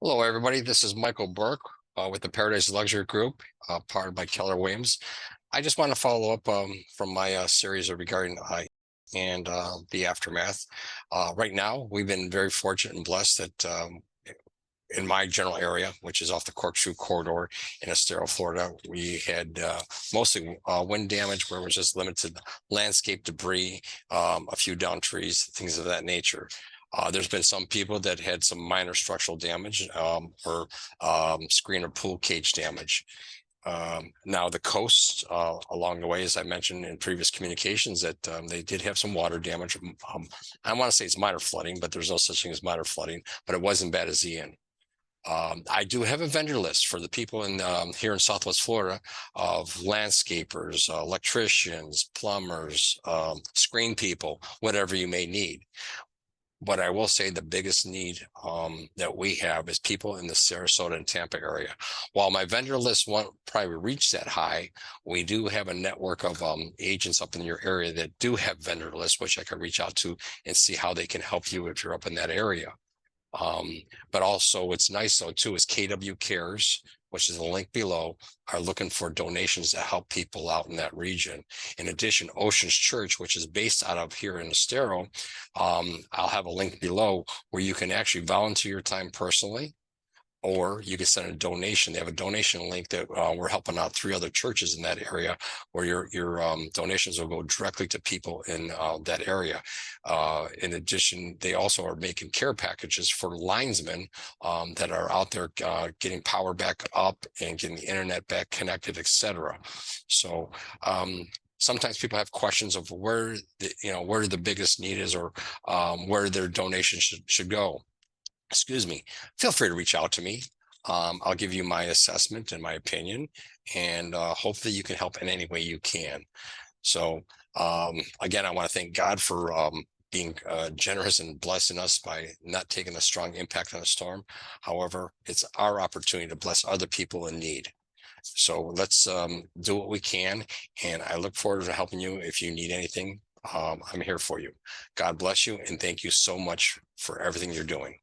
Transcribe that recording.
Hello, everybody. This is Michael Burke with the Paradise Luxury Group, powered by Keller Williams. I just want to follow up from my series regarding and the aftermath. Right now, we've been very fortunate and blessed that in my general area, which is off the Corkscrew corridor in Estero, Florida, we had mostly wind damage where it was just limited landscape debris, a few downed trees, things of that nature. There's been some people that had some minor structural damage or screen or pool cage damage. Now the coast along the way, as I mentioned in previous communications, that they did have some water damage. I want to say it's minor flooding, but there's no such thing as minor flooding, but it wasn't bad as Ian. I do have a vendor list for the people in here in Southwest Florida of landscapers, electricians, plumbers, screen people, whatever you may need. But I will say the biggest need that we have is people in the Sarasota and Tampa area. While my vendor list won't probably reach that high, we do have a network of agents up in your area that do have vendor lists, which I can reach out to and see how they can help you if you're up in that area. But also what's nice though too is KW Cares, which is the link below, are looking for donations to help people out in that region. In addition, Oceans Church, which is based out of here in Estero, I'll have a link below where you can actually volunteer your time personally, or you can send a donation. They have a donation link that we're helping out 3 other churches in that area where your donations will go directly to people in that area. In addition, they also are making care packages for linesmen that are out there getting power back up and getting the internet back connected, etc. So sometimes people have questions of where the biggest need is, or where their donation should go. Excuse me, feel free to reach out to me. I'll give you my assessment and my opinion, and hopefully you can help in any way you can. So again, I want to thank God for being generous and blessing us by not taking a strong impact on a storm. However, it's our opportunity to bless other people in need. So let's do what we can, and I look forward to helping you. If you need anything, I'm here for you. God bless you, and thank you so much for everything you're doing.